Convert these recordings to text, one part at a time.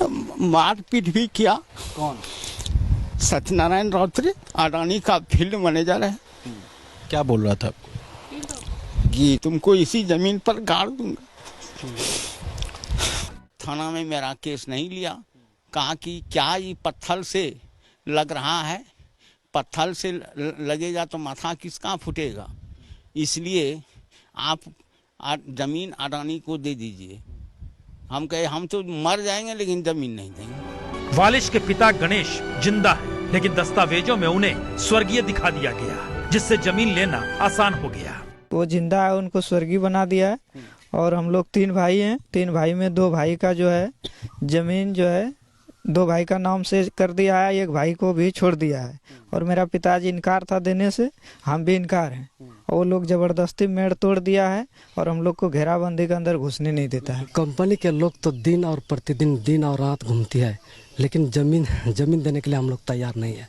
मारपीट भी किया। कौन? सत्यनारायण राउतरी अडानी का फील्ड मैनेजर है। क्या बोल रहा था आपको? कि तुमको इसी जमीन पर गाड़ दूंगा। थाना में मेरा केस नहीं लिया। कहा कि क्या ये पत्थर से लग रहा है, पत्थर से लगेगा तो माथा किसका फूटेगा, इसलिए आप जमीन अडानी को दे दीजिए। हम कहे हम तो मर जाएंगे लेकिन जमीन नहीं देंगे। वालिश के पिता गणेश जिंदा है, लेकिन दस्तावेजों में उन्हें स्वर्गीय दिखा दिया गया, जिससे जमीन लेना आसान हो गया। वो जिंदा है, उनको स्वर्गीय बना दिया है। और हम लोग 3 भाई हैं। 3 भाई में 2 भाई का जो है जमीन जो है 2 भाई का नाम से कर दिया है, 1 भाई को भी छोड़ दिया है। और मेरा पिताजी इनकार था देने से, हम भी इनकार हैं। और वो लोग जबरदस्ती मेड़ तोड़ दिया है और हम लोग को घेराबंदी के अंदर घुसने नहीं देता है। कंपनी के लोग तो दिन और प्रतिदिन दिन और रात घूमती है, लेकिन जमीन देने के लिए हम लोग तैयार नहीं है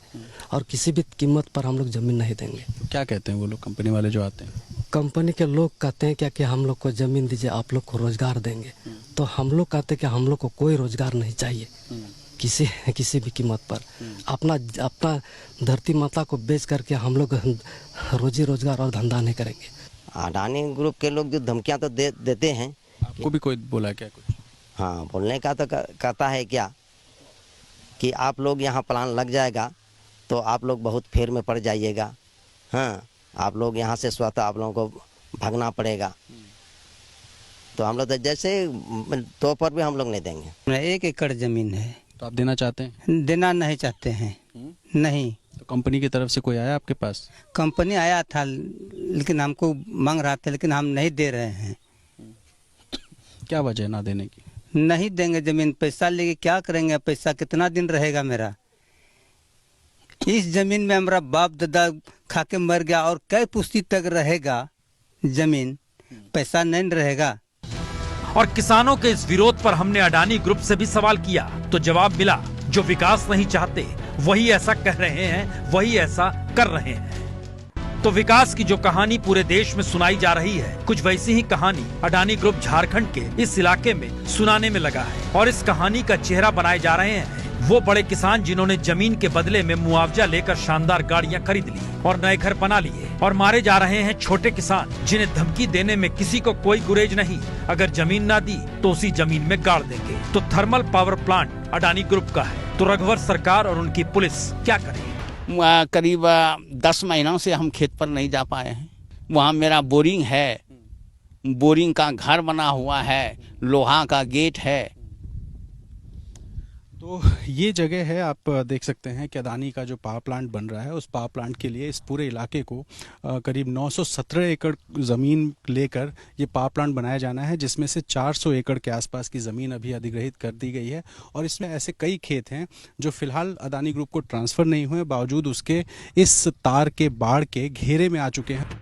और किसी भी कीमत पर हम लोग जमीन नहीं देंगे। क्या कहते हैं वो लोग, कंपनी वाले जो आते हैं? कंपनी के लोग कहते हैं क्या कि हम लोग को जमीन दीजिए, आप लोग को रोजगार देंगे। तो हम लोग कहते हैं कि हम लोग को कोई रोजगार नहीं चाहिए किसी भी कीमत पर। अपना धरती माता को बेच करके हम लोग रोजी रोजगार और धंधा नहीं करेंगे। अडानी ग्रुप के लोग जो धमकियां तो देते हैं। आपको भी कोई बोला क्या कुछ? हाँ, बोलने का तो कहता है क्या कि आप लोग यहाँ प्लान लग जाएगा तो आप लोग बहुत फेर में पड़ जाइएगा। हाँ, आप लोग यहाँ से स्वतः आप लोगों को भागना पड़ेगा। तो हम लोग तो जैसे तो पर भी हम लोग नहीं देंगे। 1 एकड़ जमीन है। तो आप देना चाहते हैं? देना नहीं चाहते हैं। नहीं। तो कंपनी की तरफ से कोई आया आपके पास? कंपनी आया था लेकिन हमको मांग रहा था, लेकिन हम नहीं दे रहे हैं। क्या वजह ना देने की? नहीं देंगे जमीन। पैसा लेके क्या करेंगे? पैसा कितना दिन रहेगा मेरा? इस जमीन में हमारा बाप दादा खा के मर गया और कई पुश्ती तक रहेगा जमीन, पैसा नहीं रहेगा। और किसानों के इस विरोध पर हमने अडानी ग्रुप से भी सवाल किया तो जवाब मिला, जो विकास नहीं चाहते वही ऐसा कह रहे हैं, वही ऐसा कर रहे हैं। तो विकास की जो कहानी पूरे देश में सुनाई जा रही है, कुछ वैसी ही कहानी अडानी ग्रुप झारखंड के इस इलाके में सुनाने में लगा है। और इस कहानी का चेहरा बनाए जा रहे हैं वो बड़े किसान जिन्होंने जमीन के बदले में मुआवजा लेकर शानदार गाड़ियां खरीद ली और नए घर बना लिए। और मारे जा रहे हैं छोटे किसान जिन्हें धमकी देने में किसी को कोई गुरेज नहीं। अगर जमीन ना दी तो उसी जमीन में गाड़ देंगे। तो thermal power plant Adani group का है, तो रघुवर सरकार और उनकी पुलिस क्या करे? करीब 10 महीनों से हम खेत पर नहीं जा पाए हैं। वहाँ मेरा बोरिंग है, बोरिंग का घर बना हुआ है, लोहा का गेट है। तो ये जगह है, आप देख सकते हैं कि अडानी का जो पावर प्लांट बन रहा है, उस पावर प्लांट के लिए इस पूरे इलाके को करीब 917 एकड़ ज़मीन लेकर ये पावर प्लांट बनाया जाना है, जिसमें से 400 एकड़ के आसपास की ज़मीन अभी अधिग्रहित कर दी गई है। और इसमें ऐसे कई खेत हैं जो फिलहाल अडानी ग्रुप को ट्रांसफ़र नहीं हुए, बावजूद उसके इस तार के बाड़ के घेरे में आ चुके हैं।